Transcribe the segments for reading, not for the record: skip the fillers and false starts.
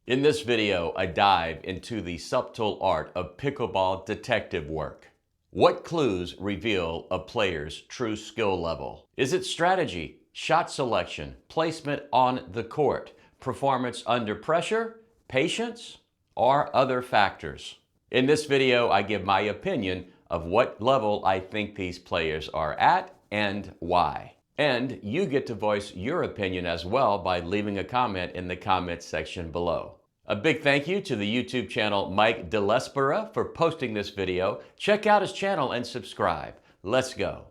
In this video, I dive into the subtle art of pickleball detective work. What clues reveal a player's true skill level? Is it strategy, shot selection, placement on the court, performance under pressure, patience, or other factors? In this video, I give my opinion of what level I think these players are at and why. And you get to voice your opinion as well by leaving a comment in the comments section below. A big thank you to the YouTube channel Mike DeLespera for posting this video. Check out his channel and subscribe. Let's go.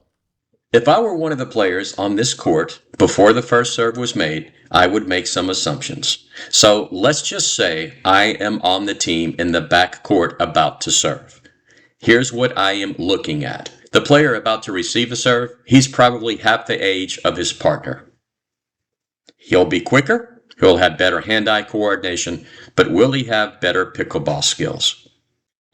If I were one of the players on this court before the first serve was made, I would make some assumptions. So let's just say I am on the team in the back court about to serve. Here's what I am looking at. The player about to receive the serve, he's probably half the age of his partner. He'll be quicker, he'll have better hand-eye coordination, but will he have better pickleball skills?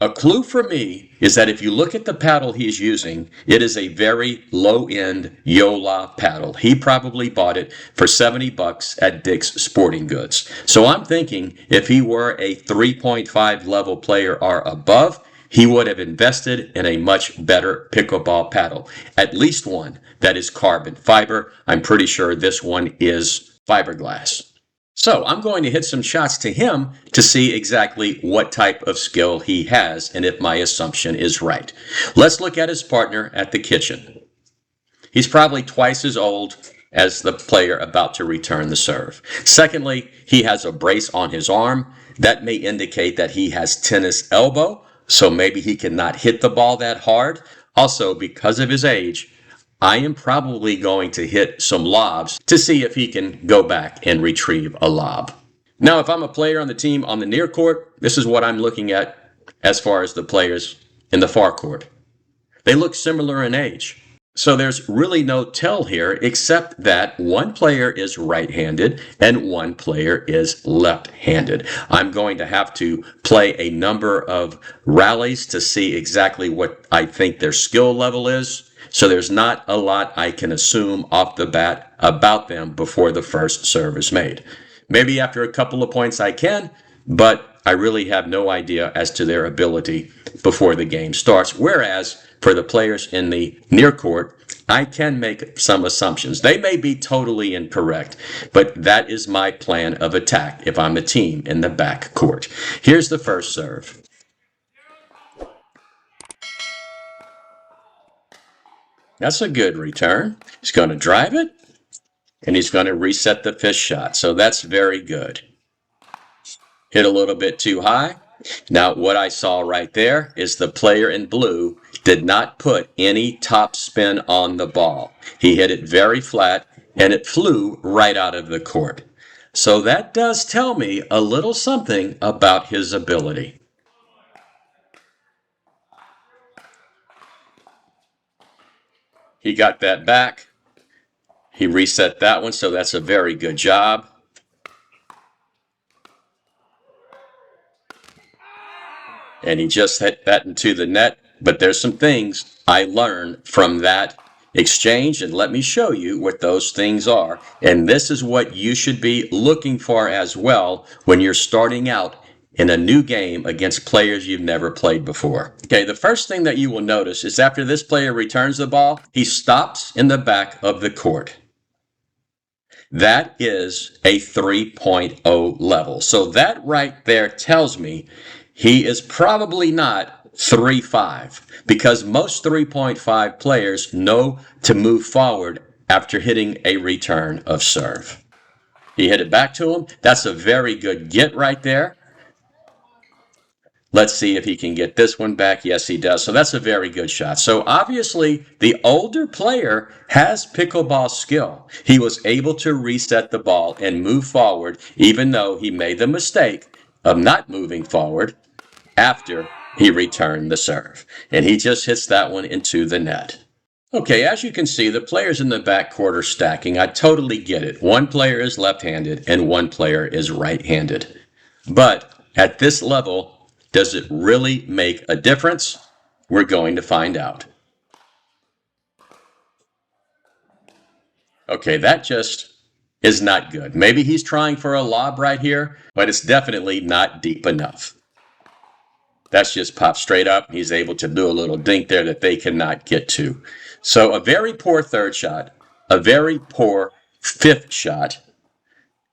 A clue for me is that if you look at the paddle he's using, it is a very low-end Yola paddle. He probably bought it for 70 bucks at Dick's Sporting Goods. So I'm thinking if he were a 3.5 level player or above, he would have invested in a much better pickleball paddle. At least one that is carbon fiber. I'm pretty sure this one is fiberglass. So I'm going to hit some shots to him to see exactly what type of skill he has and if my assumption is right. Let's look at his partner at the kitchen. He's probably twice as old as the player about to return the serve. Secondly, he has a brace on his arm. That may indicate that he has tennis elbow, so maybe he cannot hit the ball that hard. Also, because of his age, I am probably going to hit some lobs to see if he can go back and retrieve a lob. Now, if I'm a player on the team on the near court, this is what I'm looking at as far as the players in the far court. They look similar in age. So there's really no tell here except that one player is right-handed and one player is left-handed. I'm going to have to play a number of rallies to see exactly what I think their skill level is. So there's not a lot I can assume off the bat about them before the first serve is made. Maybe after a couple of points I can, but I really have no idea as to their ability before the game starts. Whereas for the players in the near court, I can make some assumptions. They may be totally incorrect, but that is my plan of attack if I'm a team in the back court. Here's the first serve. That's a good return. He's going to drive it, and he's going to reset the fifth shot. So that's very good. Hit a little bit too high. Now, what I saw right there is the player in blue did not put any top spin on the ball. He hit it very flat, and it flew right out of the court. So that does tell me a little something about his ability. He got that back. He reset that one, so that's a very good job. And he just hit that into the net. But there's some things I learned from that exchange, and let me show you what those things are. And this is what you should be looking for as well when you're starting out in a new game against players you've never played before. Okay, the first thing that you will notice is after this player returns the ball, he stops in the back of the court. That is a 3.0 level. So that right there tells me he is probably not 3.5 because most 3.5 players know to move forward after hitting a return of serve. He hit it back to him. That's a very good get right there. Let's see if he can get this one back. Yes, he does. So that's a very good shot. So obviously, the older player has pickleball skill. He was able to reset the ball and move forward, even though he made the mistake of not moving forward after he returned the serve. And he just hits that one into the net. Okay, as you can see, the players in the backcourt are stacking. I totally get it. One player is left-handed and one player is right-handed. But at this level, does it really make a difference? We're going to find out. Okay, that just is not good. Maybe he's trying for a lob right here, but it's definitely not deep enough. That's just popped straight up. He's able to do a little dink there that they cannot get to. So a very poor third shot, a very poor fifth shot,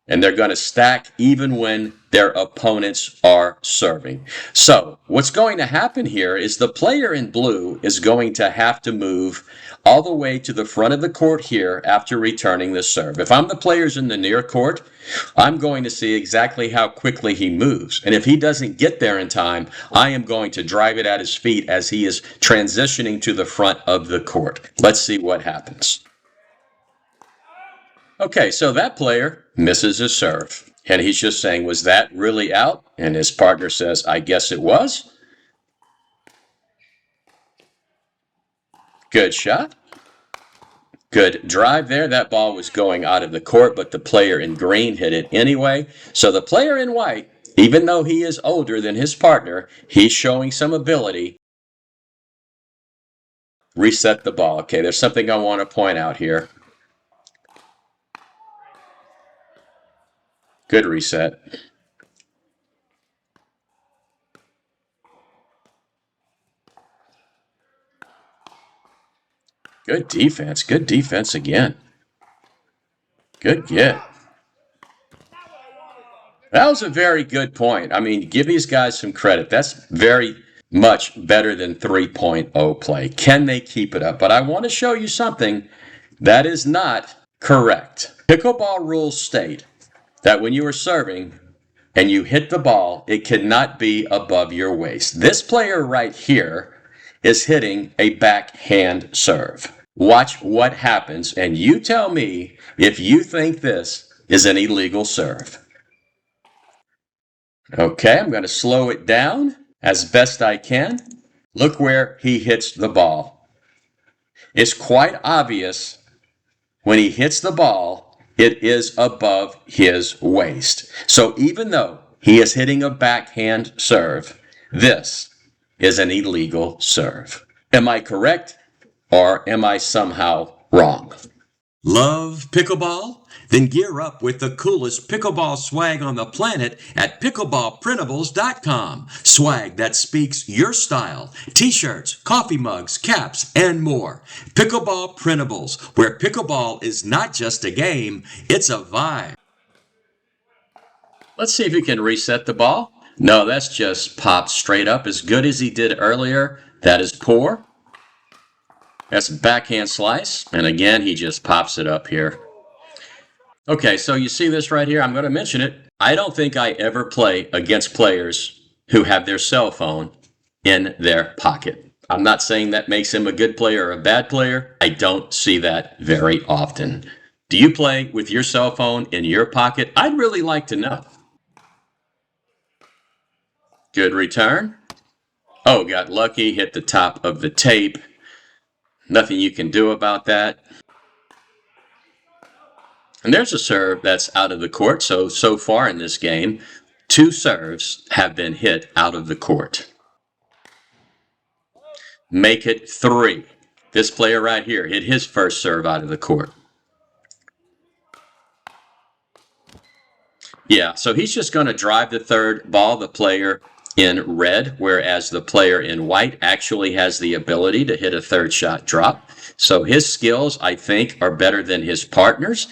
and they're going to stack even when their opponents are serving. So what's going to happen here is the player in blue is going to have to move all the way to the front of the court here after returning the serve. If I'm the players in the near court, I'm going to see exactly how quickly he moves. And if he doesn't get there in time, I am going to drive it at his feet as he is transitioning to the front of the court. Let's see what happens. Okay, so that player misses his serve. And he's just saying, was that really out? And his partner says, I guess it was. Good shot. Good drive there. That ball was going out of the court, but the player in green hit it anyway. So the player in white, even though he is older than his partner, he's showing some ability. Reset the ball. Okay, there's something I want to point out here. Good reset. Good defense. Good defense again. Good get. That was a very good point. I mean, give these guys some credit. That's very much better than 3.0 play. Can they keep it up? But I want to show you something that is not correct. Pickleball rules state that when you are serving and you hit the ball, it cannot be above your waist. This player right here is hitting a backhand serve. Watch what happens, and you tell me if you think this is an illegal serve. Okay, I'm going to slow it down as best I can. Look where he hits the ball. It's quite obvious when he hits the ball, it is above his waist. So even though he is hitting a backhand serve, this is an illegal serve. Am I correct or am I somehow wrong? Love pickleball? Then gear up with the coolest pickleball swag on the planet at pickleballprintables.com. Swag that speaks your style. T-shirts, coffee mugs, caps, and more. Pickleball Printables, where pickleball is not just a game, it's a vibe. Let's see if he can reset the ball. No, that's just popped straight up as good as he did earlier. That is poor. That's backhand slice. And again, he just pops it up here. Okay, so you see this right here. I'm going to mention it. I don't think I ever play against players who have their cell phone in their pocket. I'm not saying that makes him a good player or a bad player. I don't see that very often. Do you play with your cell phone in your pocket? I'd really like to know. Good return. Oh, got lucky, hit the top of the tape. Nothing you can do about that. And there's a serve that's out of the court. So far in this game, 2 serves have been hit out of the court. Make it 3. This player right here hit his first serve out of the court. Yeah, so he's just going to drive the third ball, the player in red, whereas the player in white actually has the ability to hit a third shot drop. So his skills, I think, are better than his partner's.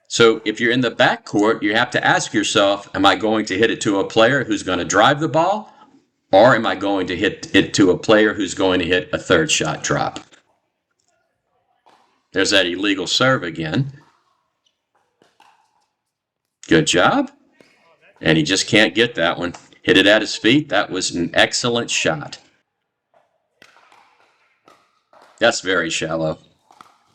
So if you're in the backcourt, you have to ask yourself, am I going to hit it to a player who's going to drive the ball, or am I going to hit it to a player who's going to hit a third shot drop? There's that illegal serve again. Good job. And he just can't get that one. Hit it at his feet. That was an excellent shot. That's very shallow.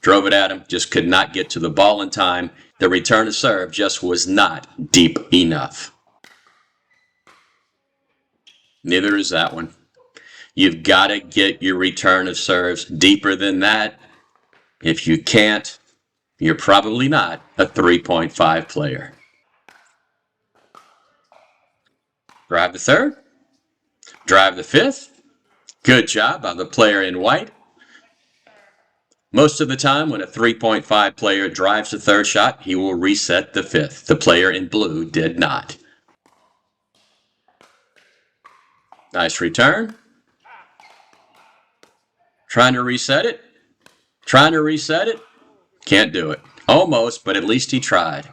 Drove it at him, just could not get to the ball in time. The return to serve just was not deep enough. Neither is that one. You've got to get your return of serves deeper than that. If you can't, you're probably not a 3.5 player. Drive the third. Drive the fifth. Good job by the player in white. Most of the time, when a 3.5 player drives the third shot, he will reset the fifth. The player in blue did not. Nice return. Trying to reset it. Trying to reset it. Can't do it. Almost, but at least he tried.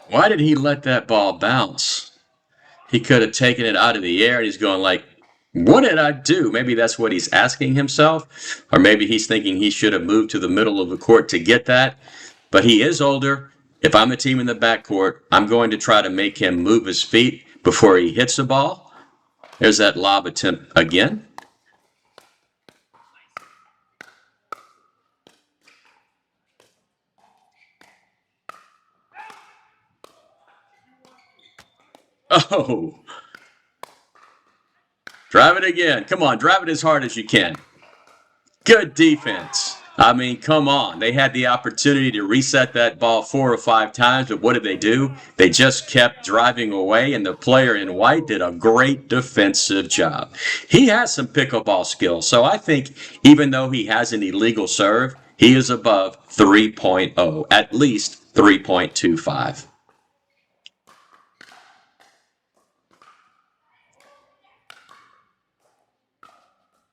Why did he let that ball bounce? He could have taken it out of the air, and he's going like, what did I do? Maybe that's what he's asking himself, or maybe he's thinking he should have moved to the middle of the court to get that. But he is older. If I'm the team in the backcourt, I'm going to try to make him move his feet before he hits the ball. There's that lob attempt again. Oh. Drive it again. Come on, drive it as hard as you can. Good defense. I mean, come on. They had the opportunity to reset that ball 4 or 5 times, but what did they do? They just kept driving away, and the player in white did a great defensive job. He has some pickleball skills, so I think even though he has an illegal serve, he is above 3.0, at least 3.25.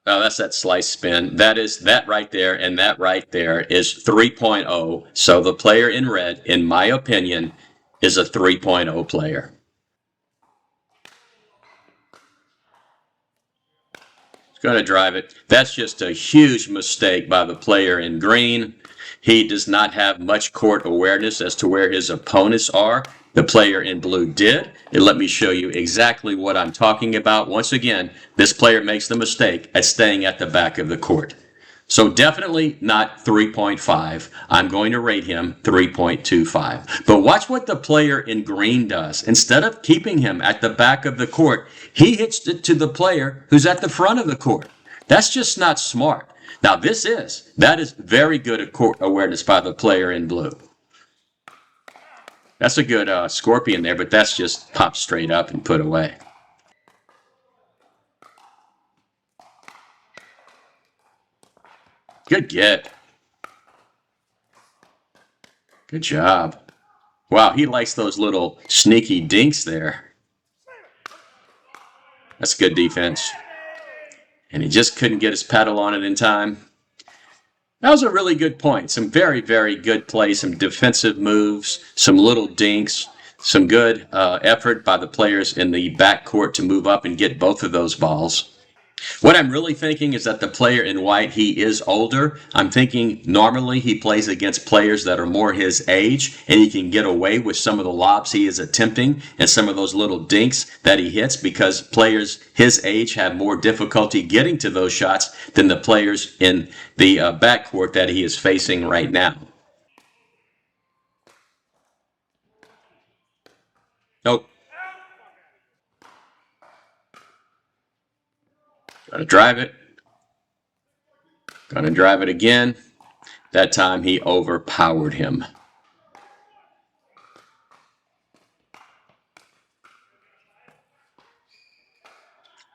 Oh, that's that slice spin. That right there, and that right there is 3.0. So the player in red, in my opinion, is a 3.0 player. He's going to drive it. That's just a huge mistake by the player in green. He does not have much court awareness as to where his opponents are. The player in blue did. And let me show you exactly what I'm talking about. Once again, this player makes the mistake at staying at the back of the court. So definitely not 3.5. I'm going to rate him 3.25. But watch what the player in green does. Instead of keeping him at the back of the court, he hits it to the player who's at the front of the court. That's just not smart. Now that is very good court awareness by the player in blue. That's a good scorpion there, but that's just popped straight up and put away. Good get. Good job. Wow, he likes those little sneaky dinks there. That's good defense. And he just couldn't get his paddle on it in time. That was a really good point. Some very, very good play, some defensive moves, some little dinks, some good effort by the players in the backcourt to move up and get both of those balls. What I'm really thinking is that the player in white, he is older. I'm thinking normally he plays against players that are more his age, and he can get away with some of the lobs he is attempting and some of those little dinks that he hits because players his age have more difficulty getting to those shots than the players in the backcourt that he is facing right now. Nope. Gonna drive it. Gonna drive it again. That time he overpowered him.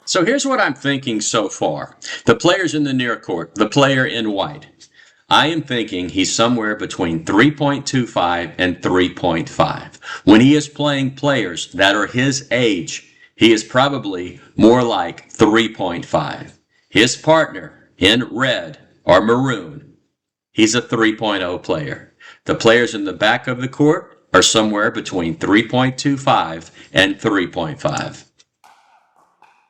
So here's what I'm thinking so far. The players in the near court, the player in white. I am thinking he's somewhere between 3.25 and 3.5. When he is playing players that are his age, he is probably more like 3.5. His partner in red or maroon, he's a 3.0 player. The players in the back of the court are somewhere between 3.25 and 3.5.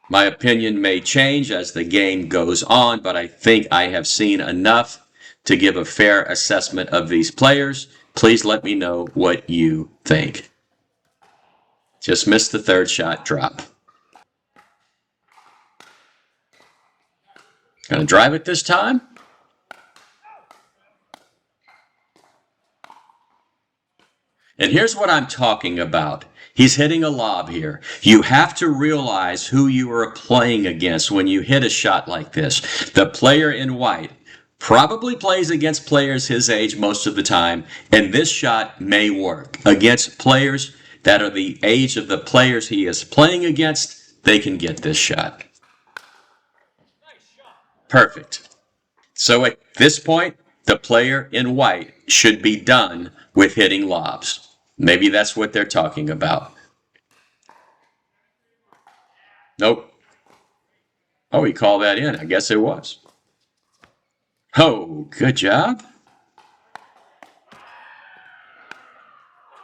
My opinion may change as the game goes on, but I think I have seen enough to give a fair assessment of these players. Please let me know what you think. Just missed the third shot drop. Gonna drive it this time. And here's what I'm talking about. He's hitting a lob here. You have to realize who you are playing against when you hit a shot like this. The player in white probably plays against players his age most of the time, and this shot may work against players that are the age of the players he is playing against, they can get this shot. Perfect. So at this point, the player in white should be done with hitting lobs. Maybe that's what they're talking about. Nope. Oh, he called that in. I guess it was. Oh, good job.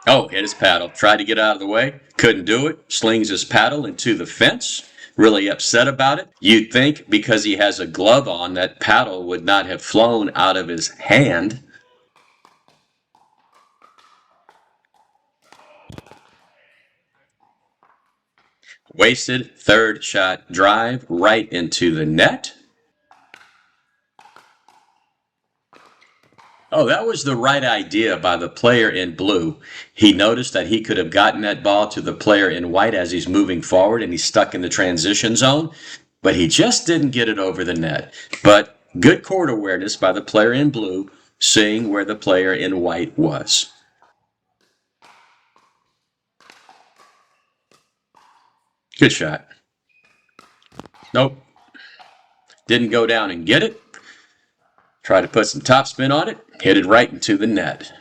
Oh, hit his paddle. Tried to get out of the way. Couldn't do it. Slings his paddle into the fence. Really upset about it. You'd think because he has a glove on, that paddle would not have flown out of his hand. Wasted third shot drive right into the net. Oh, that was the right idea by the player in blue. He noticed that he could have gotten that ball to the player in white as he's moving forward and he's stuck in the transition zone, but he just didn't get it over the net. But good court awareness by the player in blue, seeing where the player in white was. Good shot. Nope. Didn't go down and get it. Try to put some topspin on it. Hit it right into the net.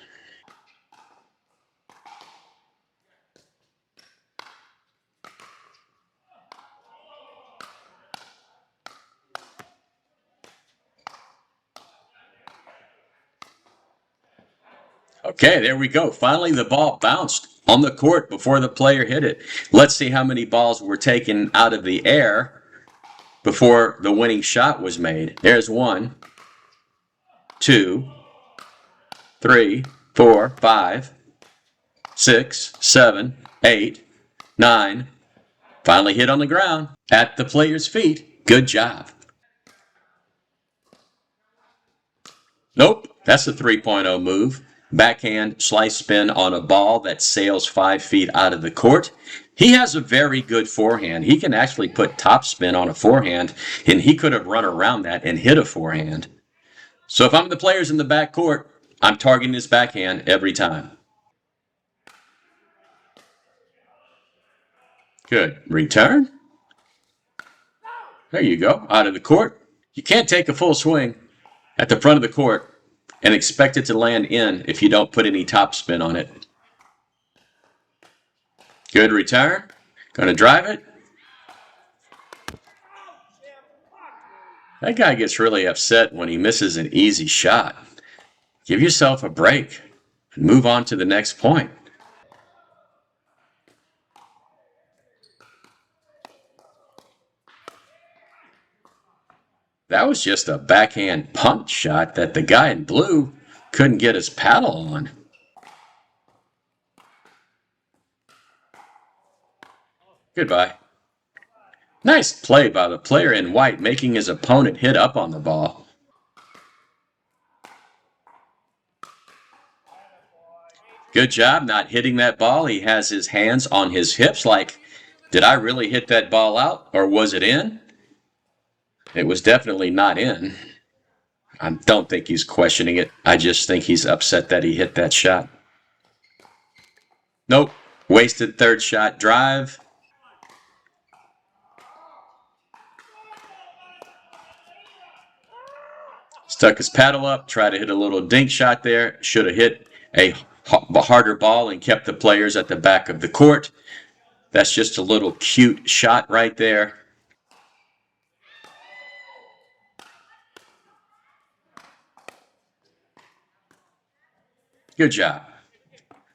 Okay, there we go. Finally, the ball bounced on the court before the player hit it. Let's see how many balls were taken out of the air before the winning shot was made. There's 1, 2, 3, 4, 5, 6, 7, 8, 9. Finally hit on the ground at the player's feet. Good job. Nope, that's a 3.0 move. Backhand slice spin on a ball that sails 5 feet out of the court. He has a very good forehand. He can actually put topspin on a forehand, and he could have run around that and hit a forehand. So if I'm the players in the back court, I'm targeting his backhand every time. Good. Return. There you go. Out of the court. You can't take a full swing at the front of the court and expect it to land in if you don't put any topspin on it. Good return. Going to drive it. That guy gets really upset when he misses an easy shot. Give yourself a break and move on to the next point. That was just a backhand punt shot that the guy in blue couldn't get his paddle on. Goodbye. Nice play by the player in white, making his opponent hit up on the ball. Good job not hitting that ball. He has his hands on his hips like, did I really hit that ball out or was it in? It was definitely not in. I don't think he's questioning it. I just think he's upset that he hit that shot. Nope. Wasted third shot drive. Stuck his paddle up, tried to hit a little dink shot there. Should have hit a harder ball and kept the players at the back of the court. That's just a little cute shot right there. Good job.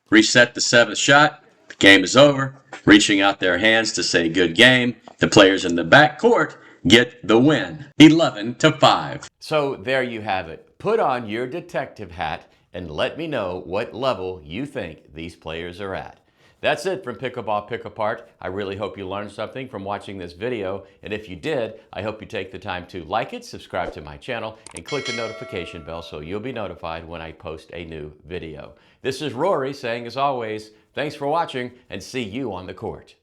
Reset the 7th shot. The game is over. Reaching out their hands to say good game. The players in the back court get the win, 11-5. So there you have it. Put on your detective hat and let me know what level you think these players are at. That's it from Pickleball Pick Apart. I really hope you learned something from watching this video, and if you did, I hope you take the time to like it, subscribe to my channel, and click the notification bell so you'll be notified when I post a new video. This is Rory saying, as always, thanks for watching, and see you on the court.